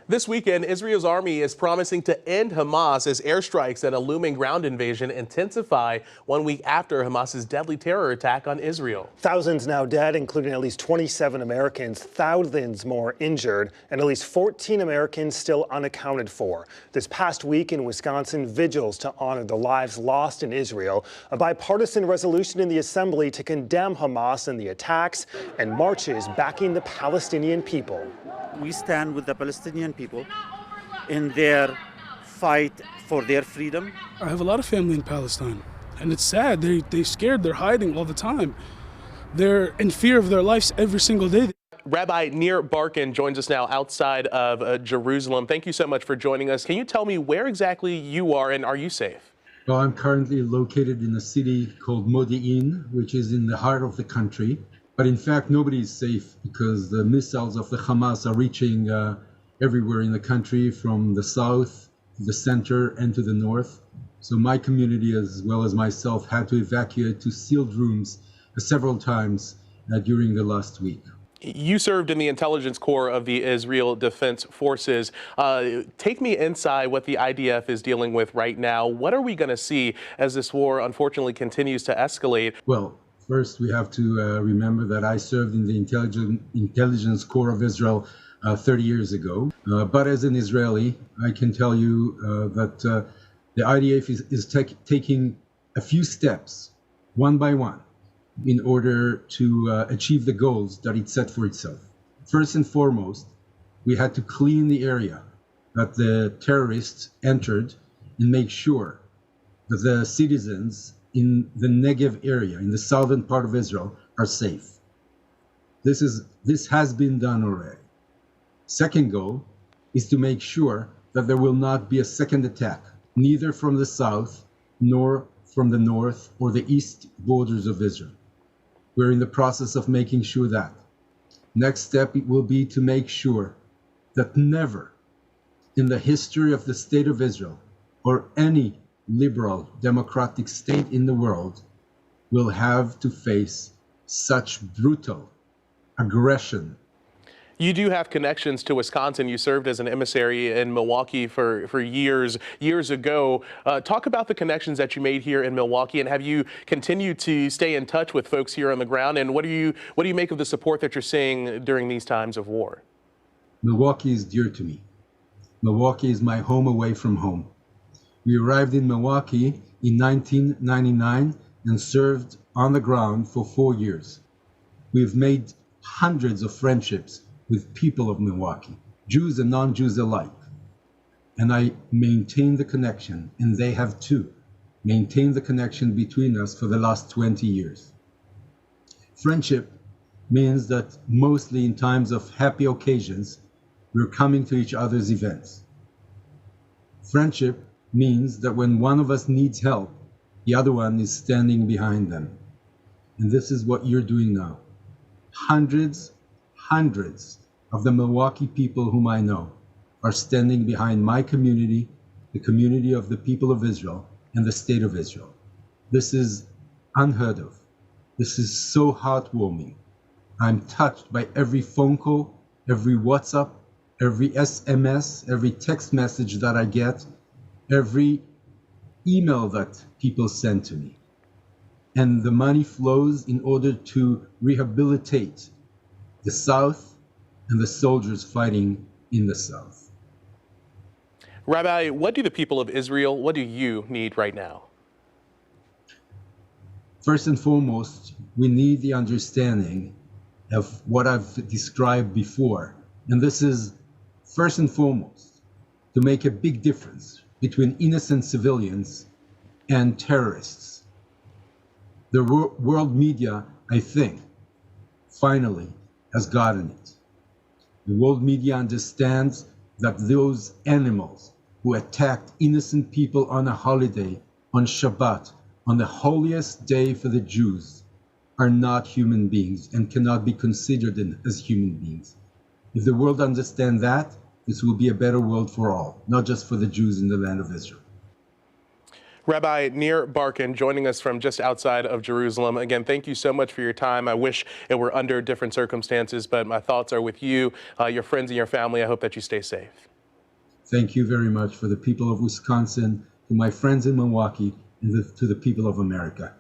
This weekend, Israel's army is promising to end Hamas as airstrikes and a looming ground invasion intensify 1 week after Hamas's deadly terror attack on Israel. Thousands now dead, including at least 27 Americans, thousands more injured, and at least 14 Americans still unaccounted for. This past week in Wisconsin, vigils to honor the lives lost in Israel, a bipartisan resolution in the Assembly to condemn Hamas and the attacks, and marches backing the Palestinian people. We stand with the Palestinian people in their fight for their freedom. I have a lot of family in Palestine, and it's sad. They're scared. They're hiding all the time. They're in fear of their lives every single day. Rabbi Nir Barkan joins us now outside of Jerusalem. Thank you so much for joining us. Can you tell me where exactly you are, and are you safe? Well, I'm currently located in a city called Modi'in, which is in the heart of the country. But in fact, nobody is safe because the missiles of the Hamas are reaching everywhere in the country, from the south to the center and to the north. So my community, as well as myself, had to evacuate to sealed rooms several times during the last week. You served in the intelligence corps of the Israel Defense Forces. Take me inside what the IDF is dealing with right now. What are we going to see as this war unfortunately continues to escalate? Well, first, we have to remember that I served in the intelligence corps of Israel 30 years ago. But as an Israeli, I can tell you that the IDF is taking a few steps, one by one, in order to achieve the goals that it set for itself. First and foremost, we had to clean the area that the terrorists entered and make sure that the citizens in the Negev area, in the southern part of Israel, are safe. This has been done already. Second goal is to make sure that there will not be a second attack, neither from the south nor from the north or the east borders of Israel. We're in the process of making sure that. Next step will be to make sure that never in the history of the state of Israel or any liberal democratic state in the world will have to face such brutal aggression. You do have connections to Wisconsin. You served as an emissary in Milwaukee for years ago. Talk about the connections that you made here in Milwaukee, and have you continued to stay in touch with folks here on the ground? And what do you make of the support that you're seeing during these times of war? Milwaukee is dear to me. Milwaukee is my home away from home. We arrived in Milwaukee in 1999 and served on the ground for 4 years. We've made hundreds of friendships with people of Milwaukee, Jews and non-Jews alike. And I maintain the connection, and they have too, maintained the connection between us for the last 20 years. Friendship means that mostly in times of happy occasions, we're coming to each other's events. Friendship means that when one of us needs help, the other one is standing behind them. And this is what you're doing now. Hundreds of the Milwaukee people whom I know are standing behind my community, the community of the people of Israel, and the state of Israel. This is unheard of. This is so heartwarming. I'm touched by every phone call, every WhatsApp, every SMS, every text message that I get, every email that people send to me. And the money flows in order to rehabilitate the South and the soldiers fighting in the South. Rabbi, what do the people of Israel, what do you need right now? First and foremost, we need the understanding of what I've described before. And this is, first and foremost, to make a big difference between innocent civilians and terrorists. The world media, I think, finally has gotten it. The world media understands that those animals who attacked innocent people on a holiday, on Shabbat, on the holiest day for the Jews, are not human beings and cannot be considered as human beings. If the world understands that, this will be a better world for all, not just for the Jews in the land of Israel. Rabbi Nir Barkan joining us from just outside of Jerusalem. Again, thank you so much for your time. I wish it were under different circumstances, but my thoughts are with you, your friends and your family. I hope that you stay safe. Thank you very much for the people of Wisconsin, to my friends in Milwaukee, and to the people of America.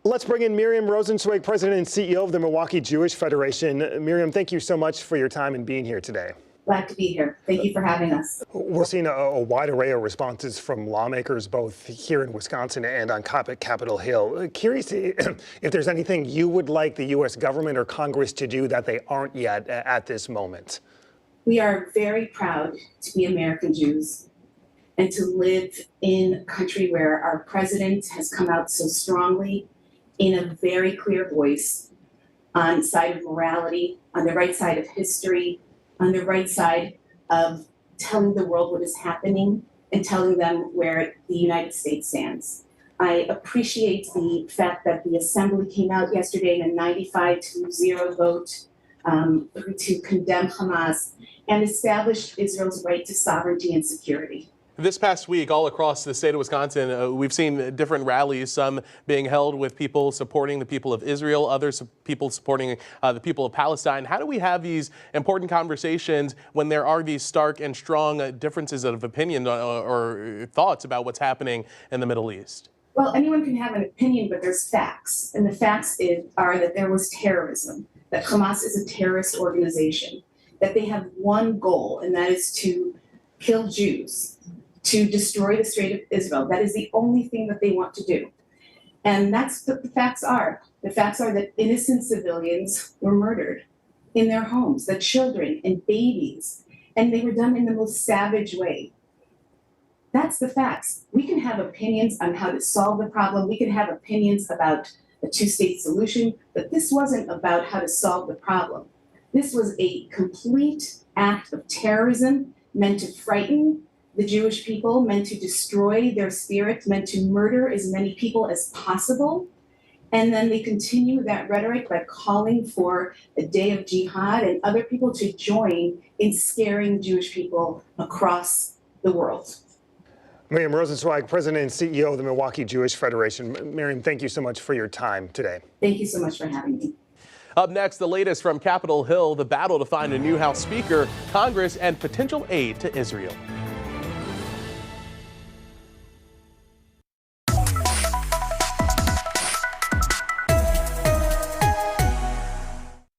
Let's bring in Miriam Rosenzweig, President and CEO of the Milwaukee Jewish Federation. Miriam, thank you so much for your time and being here today. Glad to be here. Thank you for having us. We're seeing a wide array of responses from lawmakers, both here in Wisconsin and on Capitol Hill. Curious if there's anything you would like the U.S. government or Congress to do that they aren't yet at this moment. We are very proud to be American Jews and to live in a country where our president has come out so strongly in a very clear voice on the side of morality, on the right side of history, on the right side of telling the world what is happening and telling them where the United States stands. I appreciate the fact that the Assembly came out yesterday in a 95-0 vote to condemn Hamas and establish Israel's right to sovereignty and security. This past week, all across the state of Wisconsin, we've seen different rallies, some being held with people supporting the people of Israel, others people supporting the people of Palestine. How do we have these important conversations when there are these stark and strong differences of opinion or thoughts about what's happening in the Middle East? Well, anyone can have an opinion, but there's facts. And the facts are that there was terrorism, that Hamas is a terrorist organization, that they have one goal, and that is to kill Jews, to destroy the State of Israel. That is the only thing that they want to do. And that's what the facts are. The facts are that innocent civilians were murdered in their homes, the children and babies, and they were done in the most savage way. That's the facts. We can have opinions on how to solve the problem. We can have opinions about a two-state solution, but this wasn't about how to solve the problem. This was a complete act of terrorism meant to frighten the Jewish people, meant to destroy their spirit, meant to murder as many people as possible. And then they continue that rhetoric by calling for a day of jihad and other people to join in scaring Jewish people across the world. Miriam Rosenzweig, President and CEO of the Milwaukee Jewish Federation. Miriam, thank you so much for your time today. Thank you so much for having me. Up next, the latest from Capitol Hill, the battle to find a new House Speaker, Congress, and potential aid to Israel.